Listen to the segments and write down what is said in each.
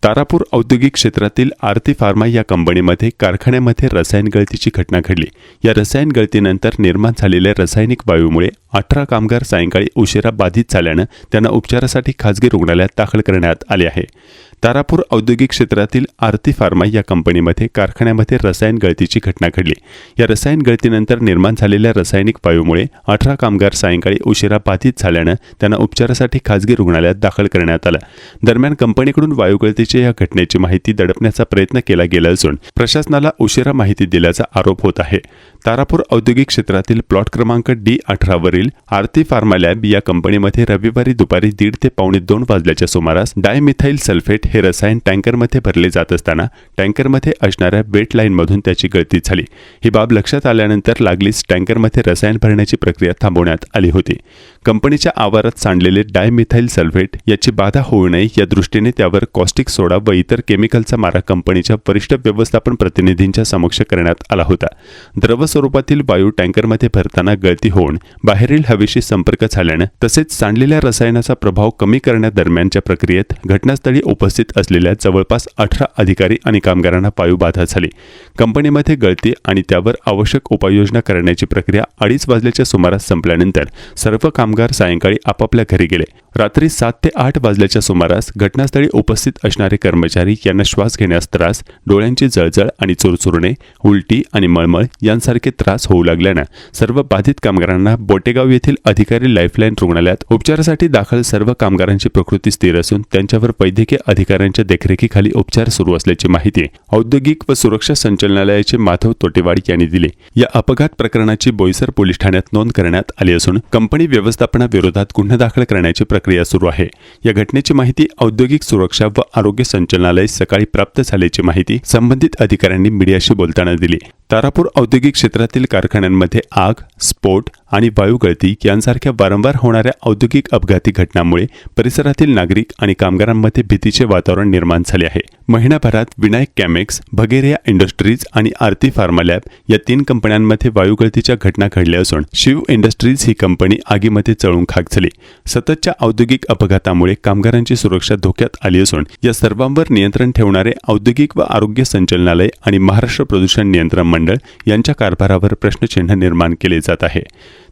तारापूर औद्योगिक क्षेत्रातील आरती फार्मा या कंपनीमध्ये कारखान्यामध्ये रसायन गळतीची घटना घडली। या रसायन गळतीनंतर निर्माण झालेल्या रासायनिक वायूमुळे 18 कामगार सायंकाळी उशिरा बाधित झाल्याने त्यांना उपचारासाठी खासगी रुग्णालयात दाखल करण्यात आले आहे। तारापूर औद्योगिक क्षेत्रातील आरती फार्मा या कंपनीमध्ये कारखान्यामध्ये रसायन गळतीची घटना घडली। या रसायन गळतीनंतर निर्माण झालेल्या रासायनिक वायूमुळे 18 कामगार सायंकाळी उशिरा बाधित झाल्याने त्यांना उपचारासाठी खासगी रुग्णालयात दाखल करण्यात आलं। दरम्यान कंपनीकडून वायू गळतीच्या या घटनेची माहिती दडपण्याचा प्रयत्न केला गेला असून प्रशासनाला उशिरा माहिती दिल्याचा आरोप होत आहे। तारापूर औद्योगिक क्षेत्रातील प्लॉट क्रमांक D18 वरील आरती फार्मा लॅब या कंपनीमध्ये रविवारी दुपारी 1:30 ते 1:45 वाजल्याच्या सुमारास डायमिथाइल सल्फेट हे रसायन टँकरमध्ये भरले जात असताना टँकरमध्ये असणाऱ्या वेट लाईनमधून त्याची गळती झाली। ही बाब लक्षात आल्यानंतर लागलीच टँकरमध्ये रसायन भरण्याची प्रक्रिया थांबवण्यात आली होती। कंपनीच्या आवारात सांडलेले डायमिथाइल सल्फेट याची बाधा होऊ नये या दृष्टीने त्यावर कॉस्टिक सोडा व इतर केमिकलचा मारा कंपनीच्या वरिष्ठ व्यवस्थापन प्रतिनिधींच्या समक्ष करण्यात आला होता। द्रव स्वरूपातील वायू टँकरमध्ये भरताना गळती होऊन बाहेरील हवेशी संपर्क झाल्याने तसेच सांडलेल्या रसायनाचा प्रभाव कमी करण्यादरम्यानच्या प्रक्रियेत घटनास्थळी उपस्थित असलेल्या जवळपास 18 अधिकारी आणि कामगारांना वायूबाधा झाली। कंपनीमध्ये गळती आणि त्यावर आवश्यक उपाययोजना करण्याची प्रक्रिया 2:30 वाजल्याच्या सुमारास संपल्यानंतर सर्व कामगार सायंकाळी आपापल्या घरी गेले। रात्री 7 ते 8 वाजल्याच्या सुमारास घटनास्थळी उपस्थित असणारे कर्मचारी यांना श्वास घेण्यास त्रास, डोळ्यांची जळजळ आणि चुरचुरणे, उलटी आणि मळमळ यांसारखे त्रास होऊ लागल्याने सर्व बाधित कामगारांना बोटेगाव येथील अधिकारी लाईफलाईन रुग्णालयात उपचारासाठी दाखल। सर्व कामगारांची प्रकृती स्थिर असून त्यांच्यावर वैद्यकीय अधिकाऱ्यांच्या देखरेखीखाली उपचार सुरू असल्याची माहिती औद्योगिक व सुरक्षा संचालनालयाचे माधव तोटेवाड यांनी दिली। या अपघात प्रकरणाची बोईसर पोलीस ठाण्यात नोंद करण्यात आली असून कंपनी व्यवस्थापनाविरोधात गुन्हा दाखल करण्याची प्रक्रिया सुरू आहे। या घटनेची माहिती औद्योगिक सुरक्षा व आरोग्य संचालनालय सकाळी प्राप्त झाल्याची माहिती संबंधित अधिकाऱ्यांनी मीडियाशी बोलताना दिली। तारापूर औद्योगिक क्षेत्रातील कारखान्यांमध्ये आग, स्फोट आणि वायू गळती यांसारख्या वारंवार होणाऱ्या औद्योगिक अपघाती घटनांमुळे परिसरातील नागरिक आणि कामगारांमध्ये भीतीचे वातावरण निर्माण झाले आहे। महिनाभरात विनायक कॅमेक्स, भगेरिया इंडस्ट्रीज आणि आरती फार्मा लॅब या 3 कंपन्यांमध्ये वायू गळतीच्या घटना घडल्या असून शिव इंडस्ट्रीज ही कंपनी आगीमध्ये जळून खाक झाली। सततच्या औद्योगिक अपघातामुळे कामगारांची सुरक्षा धोक्यात आली असून या सर्वांवर नियंत्रण ठेवणारे औद्योगिक व आरोग्य संचालनालय आणि महाराष्ट्र प्रदूषण नियंत्रण मंडळ यांच्या कारभारावर प्रश्नचिन्ह निर्माण केले जात आहे।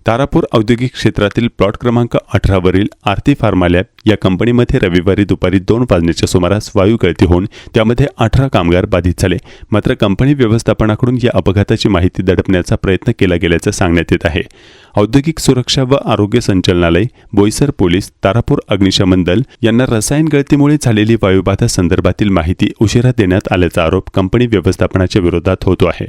तारापूर औद्योगिक क्षेत्रातील प्लॉट क्रमांक 18 वरील आरती फार्मा लॅब या कंपनीमध्ये रविवारी दुपारी 2 वाजण्याच्या सुमारास वायू गळती होऊन त्यामध्ये 18 कामगार बाधित झाले। मात्र कंपनी व्यवस्थापनाकडून या अपघाताची माहिती दडपण्याचा प्रयत्न केला गेल्याचे सांगण्यात येत आहे। औद्योगिक सुरक्षा व आरोग्य संचालनालय, बोईसर पोलीस, तारापूर अग्निशमन दल यांना रसायन गळतीमुळे झालेली वायूबाधा संदर्भातील माहिती उशिरा देण्यात आल्याचा आरोप कंपनी व्यवस्थापनाच्या विरोधात होतो आहे।